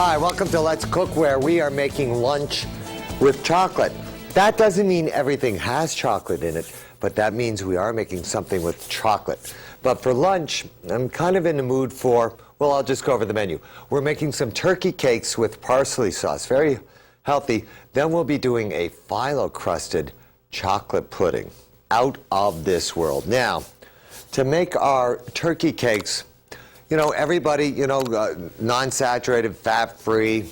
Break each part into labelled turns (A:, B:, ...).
A: Hi, welcome to Let's Cook, where we are making lunch with chocolate. That doesn't mean everything has chocolate in it, but that means we are making something with chocolate. But for lunch, I'm kind of in the mood for, well, I'll just go over the menu. We're making some turkey cakes with parsley sauce, very healthy. Then we'll be doing a phyllo-crusted chocolate pudding, out of this world. Now, to make our turkey cakes, you know, everybody, non-saturated, fat-free,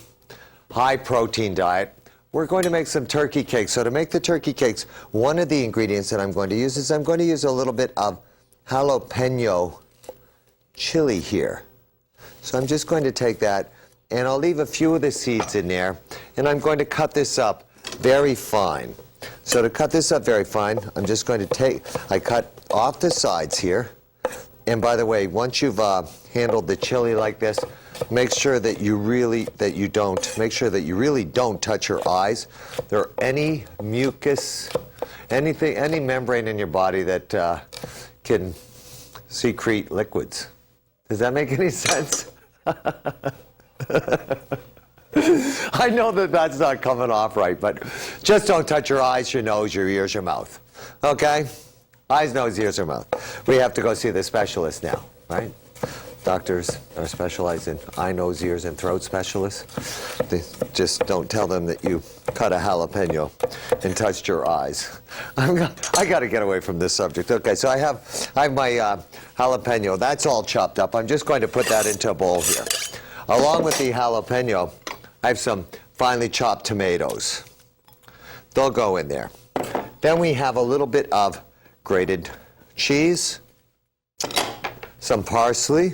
A: high-protein diet. We're going to make some turkey cakes. So to make the turkey cakes, one of the ingredients that I'm going to use is I'm going to use a little bit of jalapeno chili here. So I'm just going to take that, and I'll leave a few of the seeds in there, and I'm going to cut this up very fine. So to cut this up very fine, I'm just going to I cut off the sides here. And by the way, once you've handled the chili like this, make sure that you really don't touch your eyes. There are any mucus, any membrane in your body that can secrete liquids. Does that make any sense? I know that that's not coming off right, but just don't touch your eyes, your nose, your ears, your mouth. Okay? Eyes, nose, ears, or mouth. We have to go see the specialist now, right? Doctors are specialized in eye, nose, ears, and throat specialists. They just don't tell them that you cut a jalapeno and touched your eyes. I got to get away from this subject. Okay, so I have my jalapeno. That's all chopped up. I'm just going to put that into a bowl here. Along with the jalapeno, I have some finely chopped tomatoes. They'll go in there. Then we have a little bit of grated cheese, some parsley,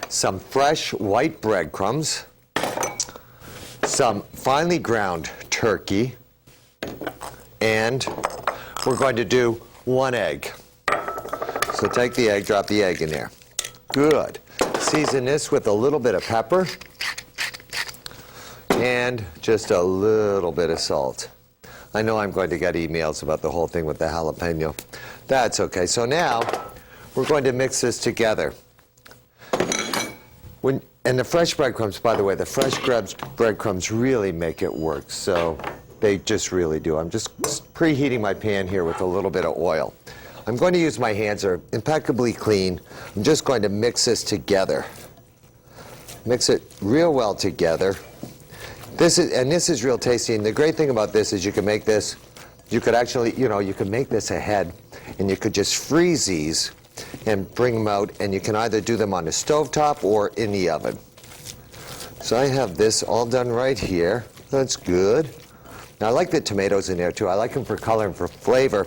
A: some fresh white breadcrumbs, some finely ground turkey, and we're going to do 1 egg. So take the egg, drop the egg in there. Good. Season this with a little bit of pepper and just a little bit of salt. I know I'm going to get emails about the whole thing with the jalapeno. That's okay. So now we're going to mix this together. And the fresh breadcrumbs, by the way, the fresh breadcrumbs really make it work. So they just really do. I'm just preheating my pan here with a little bit of oil. I'm going to use my hands. They're impeccably clean. I'm just going to mix this together. Mix it real well together. This is real tasty, and the great thing about this is you can make this, you could actually, you could make this ahead, and you could just freeze these and bring them out, and you can either do them on the stovetop or in the oven. So I have this all done right here. That's good. Now I like the tomatoes in there too. I like them for color and for flavor.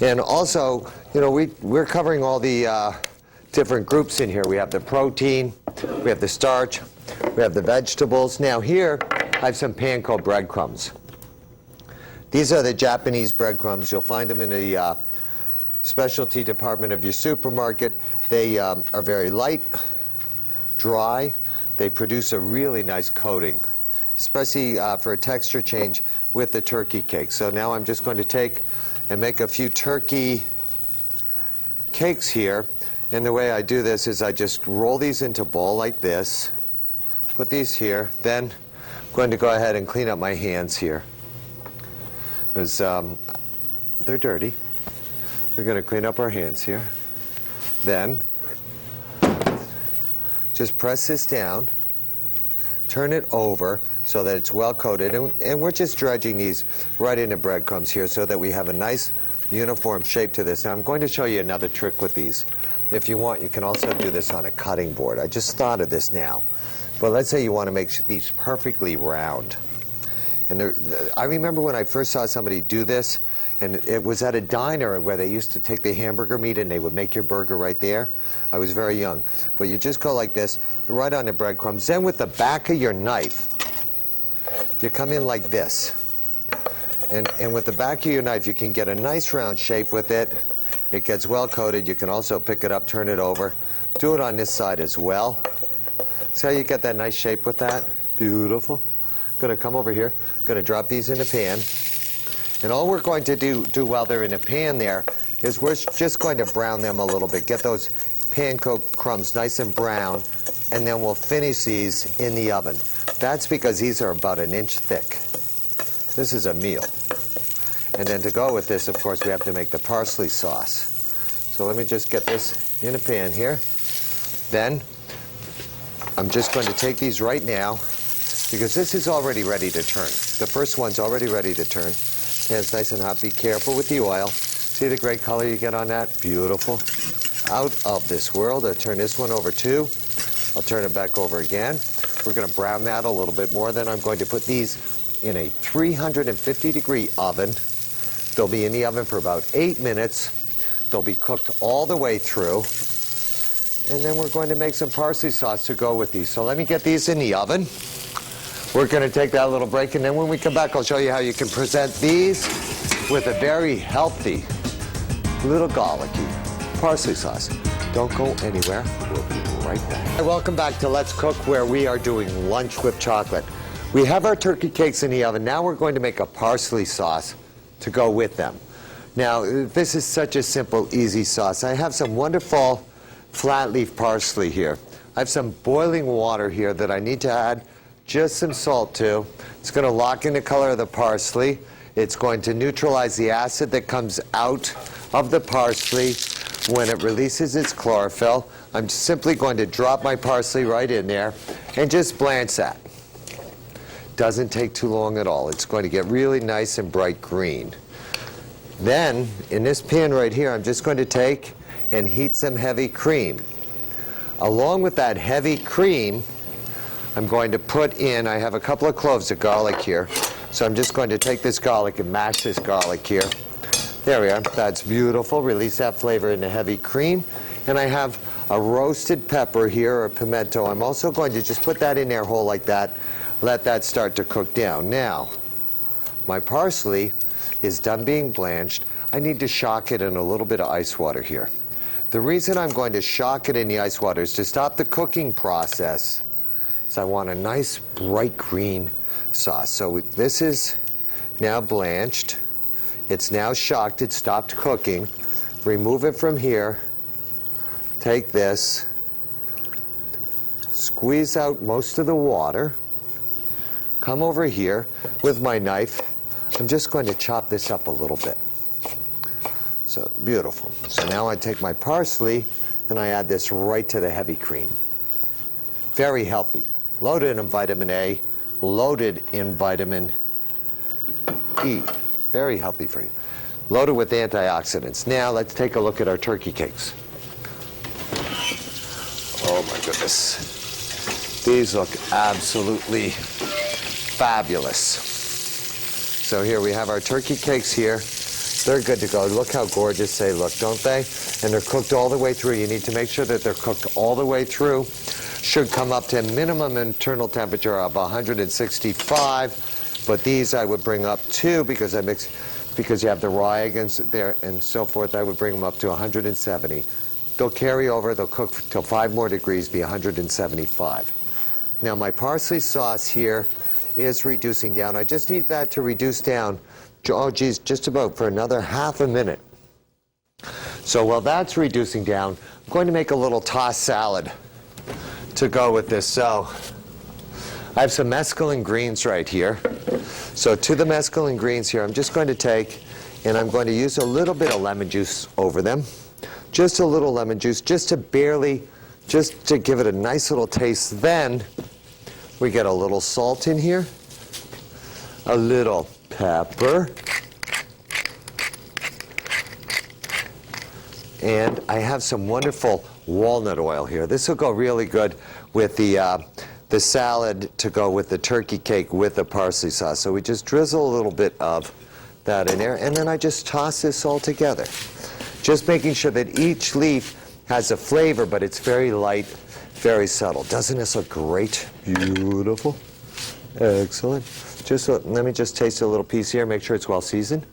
A: And also, we're covering all the different groups in here. We have the protein, we have the starch, we have the vegetables. Now here, I have some panko breadcrumbs. These are the Japanese breadcrumbs. You'll find them in the specialty department of your supermarket. They are very light, dry. They produce a really nice coating, especially for a texture change with the turkey cake. So now I'm just going to take and make a few turkey cakes here. And the way I do this is I just roll these into a bowl like this, put these here, then I'm going to go ahead and clean up my hands here, because they're dirty. So we're going to clean up our hands here. Then just press this down, turn it over so that it's well coated, and we're just dredging these right into breadcrumbs here so that we have a nice uniform shape to this. Now I'm going to show you another trick with these. If you want, you can also do this on a cutting board. I just thought of this now. But let's say you want to make these perfectly round. And I remember when I first saw somebody do this, and it was at a diner where they used to take the hamburger meat and they would make your burger right there. I was very young. But you just go like this, right on the breadcrumbs. Then with the back of your knife, you come in like this. And with the back of your knife, you can get a nice round shape with it. It gets well coated. You can also pick it up, turn it over. Do it on this side as well. See how you get that nice shape with that? Beautiful. Going to come over here. Going to drop these in the pan. And all we're going to do while they're in the pan there is we're just going to brown them a little bit. Get those panko crumbs nice and brown, and then we'll finish these in the oven. That's because these are about an inch thick. This is a meal. And then to go with this, of course, we have to make the parsley sauce. So let me just get this in a pan here. Then I'm just going to take these right now, because this is already ready to turn. The first one's already ready to turn. Pan's nice and hot. Be careful with the oil. See the great color you get on that? Beautiful. Out of this world. I'll turn this one over too. I'll turn it back over again. We're going to brown that a little bit more. Then I'm going to put these in a 350-degree oven. They'll be in the oven for about 8 minutes. They'll be cooked all the way through. And then we're going to make some parsley sauce to go with these. So let me get these in the oven. We're going to take that little break, and then when we come back, I'll show you how you can present these with a very healthy little garlicky parsley sauce. Don't go anywhere. We'll be right back. Welcome back to Let's Cook, where we are doing lunch with chocolate. We have our turkey cakes in the oven. Now we're going to make a parsley sauce to go with them. Now, this is such a simple, easy sauce. I have some wonderful flat leaf parsley here. I have some boiling water here that I need to add just some salt to. It's going to lock in the color of the parsley. It's going to neutralize the acid that comes out of the parsley when it releases its chlorophyll. I'm simply going to drop my parsley right in there and just blanch that. Doesn't take too long at all. It's going to get really nice and bright green. Then, in this pan right here, I'm just going to take and heat some heavy cream. Along with that heavy cream, I'm going to put in, I have a couple of cloves of garlic here, so I'm just going to take this garlic and mash this garlic here. There we are. That's beautiful. Release that flavor in the heavy cream. And I have a roasted pepper here, or pimento. I'm also going to just put that in there whole like that. Let that start to cook down. Now, my parsley is done being blanched. I need to shock it in a little bit of ice water here. The reason I'm going to shock it in the ice water is to stop the cooking process. So I want a nice bright green sauce. So this is now blanched. It's now shocked. It stopped cooking. Remove it from here. Take this. Squeeze out most of the water. Come over here with my knife. I'm just going to chop this up a little bit. So beautiful. So now I take my parsley and I add this right to the heavy cream. Very healthy. Loaded in vitamin A, loaded in vitamin E. Very healthy for you. Loaded with antioxidants. Now let's take a look at our turkey cakes. Oh my goodness. These look absolutely fabulous. So here we have our turkey cakes here. They're good to go. Look how gorgeous they look, don't they? And they're cooked all the way through. You need to make sure that they're cooked all the way through. Should come up to minimum internal temperature of 165, but these I would bring up to, because you have the rye against there and so forth, I would bring them up to 170. They'll carry over, they'll cook till 5 more degrees, be 175. Now my parsley sauce here is reducing down. I just need that to reduce down, oh geez, just about for another half a minute. So while that's reducing down, I'm going to make a little tossed salad to go with this. So I have some mesclun greens right here. So to the mesclun greens here, I'm just going to take and I'm going to use a little bit of lemon juice over them. Just a little lemon juice, just to give it a nice little taste. Then we get a little salt in here, a little pepper, and I have some wonderful walnut oil here. This will go really good with the salad to go with the turkey cake with the parsley sauce. So we just drizzle a little bit of that in there, and then I just toss this all together. Just making sure that each leaf has a flavor, but it's very light, very subtle. Doesn't this look great? Beautiful. Excellent. Let me just taste a little piece here, make sure it's well seasoned.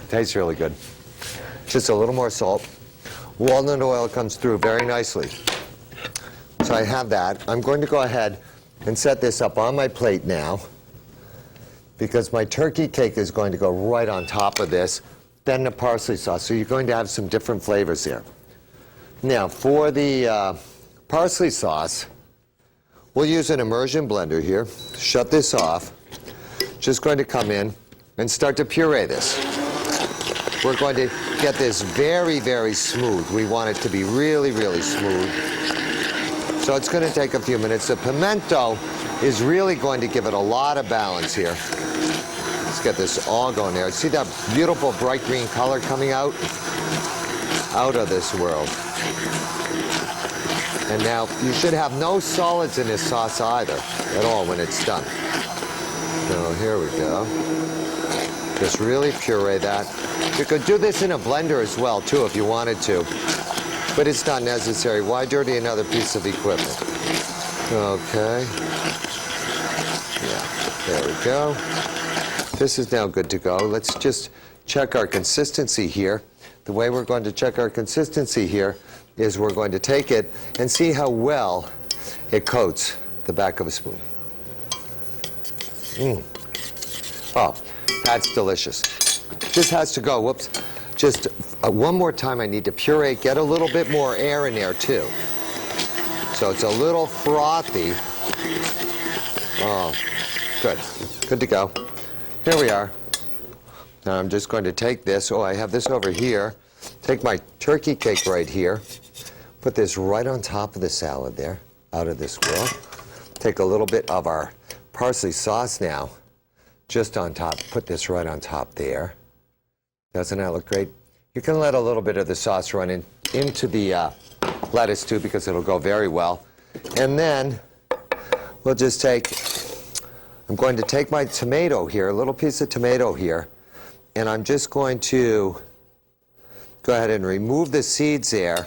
A: Tastes really good. Just a little more salt. Walnut oil comes through very nicely. So I have that. I'm going to go ahead and set this up on my plate now. because my turkey cake is going to go right on top of this, then the parsley sauce. So you're going to have some different flavors here. Now, for the parsley sauce, we'll use an immersion blender here. Shut this off. Just going to come in and start to puree this. We're going to get this very, very smooth. We want it to be really, really smooth. So it's going to take a few minutes. The pimento is really going to give it a lot of balance here. Let's get this all going there. See that beautiful bright green color coming out? Out of this world. And now you should have no solids in this sauce either at all when it's done. So here we go. Just really puree that. You could do this in a blender as well too if you wanted to, but it's not necessary. Why dirty another piece of equipment? Okay. Yeah, there we go. This is now good to go. Let's just check our consistency here. The way we're going to check our consistency here is we're going to take it and see how well it coats the back of a spoon. Oh, that's delicious. This has to go. Whoops. Just one more time I need to puree. Get a little bit more air in there too. So it's a little frothy. Oh, good. Good to go. Here we are. Now I'm just going to take this. Oh, I have this over here. Take my turkey cake right here. Put this right on top of the salad there. Out of this world. Take a little bit of our parsley sauce now. Just on top. Put this right on top there. Doesn't that look great? You can let a little bit of the sauce run into the lettuce too, because it'll go very well. And then we'll just I'm going to take my tomato here, a little piece of tomato here, and I'm just going to go ahead and remove the seeds there.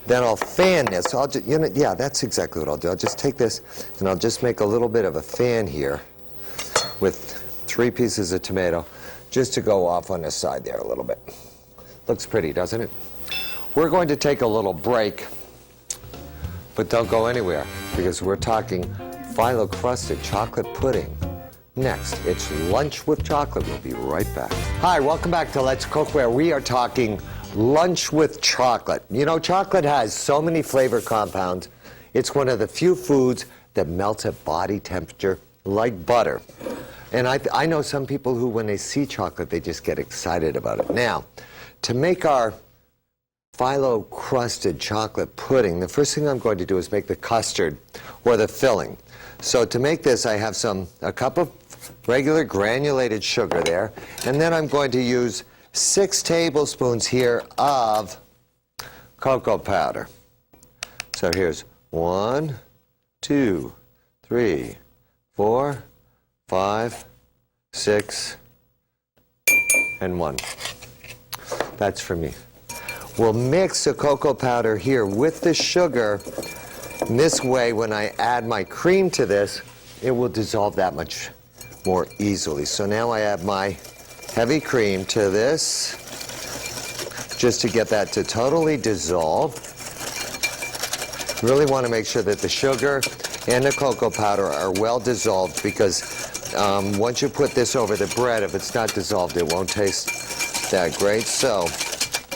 A: Then I'll fan this. Yeah, that's exactly what I'll do. I'll just take this and I'll just make a little bit of a fan here with 3 pieces of tomato, just to go off on the side there a little bit. Looks pretty, doesn't it? We're going to take a little break, but don't go anywhere, because we're talking phyllo-crusted chocolate pudding. Next, it's Lunch with Chocolate. We'll be right back. Hi, welcome back to Let's Cook, where we are talking lunch with chocolate. You know, chocolate has so many flavor compounds. It's one of the few foods that melts at body temperature like butter. And I know some people who, when they see chocolate, they just get excited about it. Now, to make our phyllo-crusted chocolate pudding, the first thing I'm going to do is make the custard, or the filling. So to make this, I have a cup of regular granulated sugar there, and then I'm going to use 6 tablespoons here of cocoa powder. So here's 1, 2, 3, 4, 5, 6, and 1. That's for me. We'll mix the cocoa powder here with the sugar. And this way, when I add my cream to this, it will dissolve that much more easily. So now I add my heavy cream to this, just to get that to totally dissolve. Really want to make sure that the sugar and the cocoa powder are well dissolved, because once you put this over the bread, if it's not dissolved, it won't taste that great. So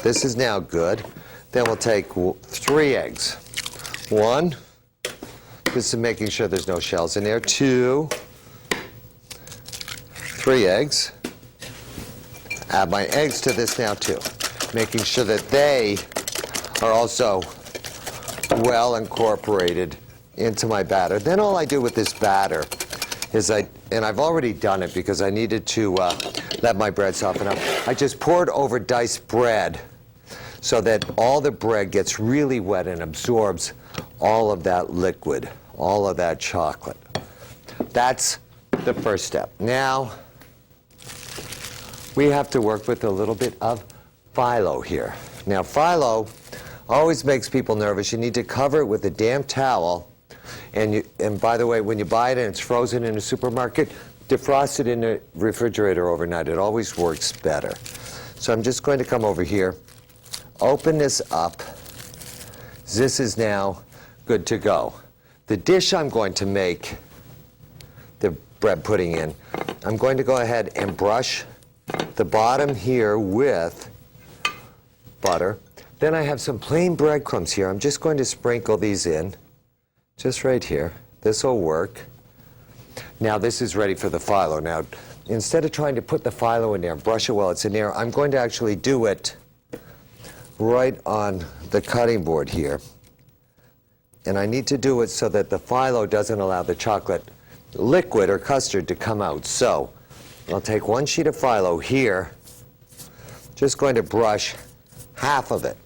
A: this is now good. Then we'll take 3 eggs. 1, this is making sure there's no shells in there. 2, 3 eggs. Add my eggs to this now too, making sure that they are also well incorporated into my batter. Then all I do with this batter is and I've already done it because I needed to let my bread soften up. I just poured over diced bread so that all the bread gets really wet and absorbs all of that liquid, all of that chocolate. That's the first step. Now, we have to work with a little bit of phyllo here. Now, phyllo always makes people nervous. You need to cover it with a damp towel. And by the way, when you buy it and it's frozen in a supermarket, defrost it in the refrigerator overnight. It always works better. So I'm just going to come over here, open this up. This is now good to go. The dish I'm going to make, the bread pudding in. I'm going to go ahead and brush the bottom here with butter. Then I have some plain breadcrumbs here. I'm just going to sprinkle these in, just right here. This will work. Now this is ready for the phyllo. Now, instead of trying to put the phyllo in there and brush it while it's in there, I'm going to actually do it right on the cutting board here. And I need to do it so that the phyllo doesn't allow the chocolate liquid or custard to come out. So I'll take one sheet of phyllo here, just going to brush half of it.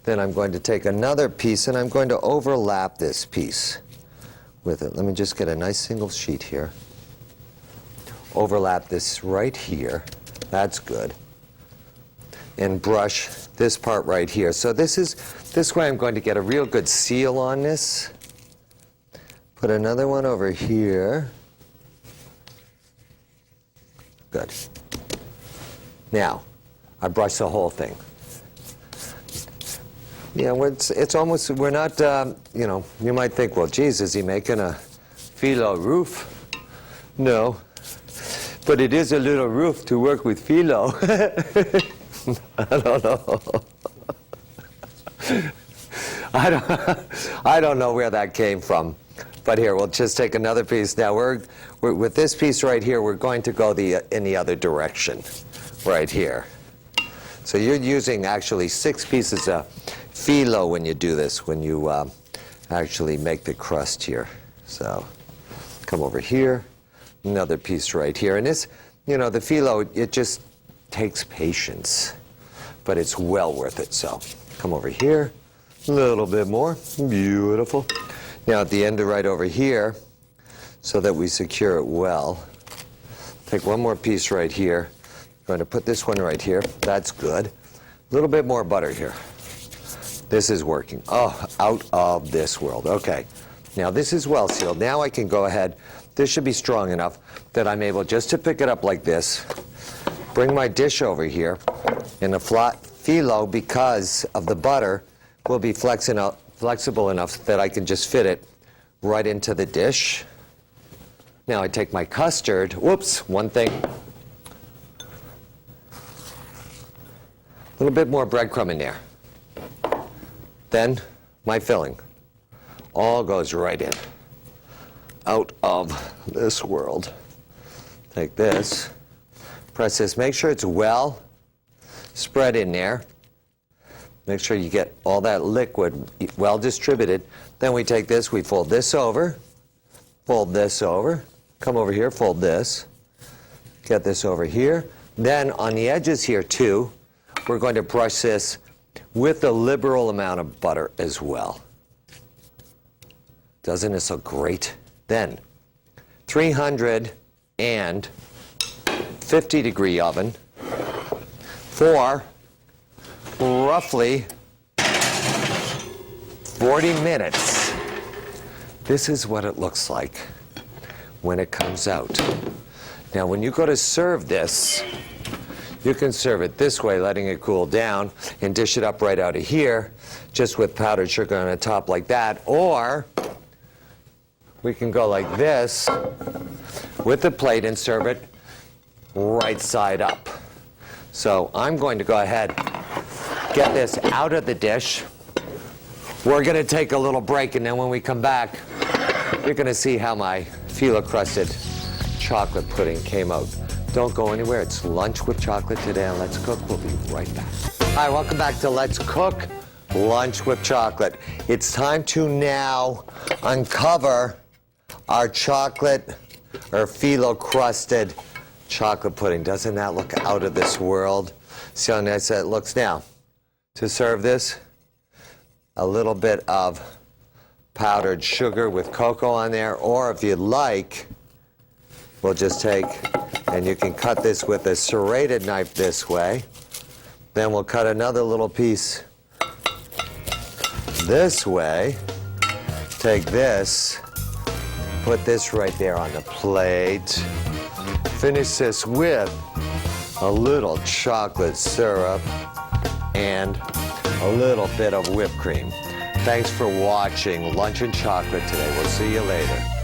A: Then I'm going to take another piece and I'm going to overlap this piece with it. Let me just get a nice single sheet here. Overlap this right here. That's good. And brush this part right here. So this way I'm going to get a real good seal on this. Put another one over here. Good. Now, I brush the whole thing. Yeah, it's almost, we're not, you know, you might think, well, geez, is he making a phyllo roof? No, but it is a little roof to work with phyllo. I don't know. I don't know where that came from. But here, we'll just take another piece. Now, we're with this piece right here, we're going to go in the other direction, right here. So you're using actually 6 pieces of phyllo when you do this, when you actually make the crust here. So come over here, another piece right here. And this, you know, the phyllo, it just takes patience, but it's well worth it. So come over here, a little bit more, beautiful. Now at the end right over here, so that we secure it well, take one more piece right here. I'm going to put this one right here. That's good. A little bit more butter here. This is working. Oh, out of this world. Okay. Now this is well sealed. Now I can go ahead. This should be strong enough that I'm able just to pick it up like this, bring my dish over here, and the flat phyllo, because of the butter, will be flexible enough that I can just fit it right into the dish. Now I take my custard. Whoops, one thing. A little bit more breadcrumb in there. Then my filling all goes right in. Out of this world. Take this, press this, make sure it's well spread in there. Make sure you get all that liquid well distributed. Then we take this, we fold this over, come over here, fold this, get this over here. Then on the edges here too, we're going to brush this with a liberal amount of butter as well. Doesn't it look great? Then 350-degree oven for roughly 40 minutes. This is what it looks like when it comes out. Now when you go to serve this, you can serve it this way, letting it cool down, and dish it up right out of here, just with powdered sugar on the top like that. Or we can go like this with the plate and serve it right side up. So I'm going to go ahead, get this out of the dish. We're going to take a little break, and then when we come back, you're going to see how my phyllo-crusted chocolate pudding came out. Don't go anywhere. It's Lunch with Chocolate today on Let's Cook. We'll be right back. Hi, welcome back to Let's Cook Lunch with Chocolate. It's time to now uncover our chocolate or phyllo-crusted chocolate pudding. Doesn't that look out of this world? See how nice that looks now. To serve this, a little bit of powdered sugar with cocoa on there, or if you'd like, we'll just take, and you can cut this with a serrated knife this way. Then we'll cut another little piece this way. Take this, put this right there on the plate. Finish this with a little chocolate syrup and a little bit of whipped cream. Thanks for watching Lunch and Chocolate today. We'll see you later.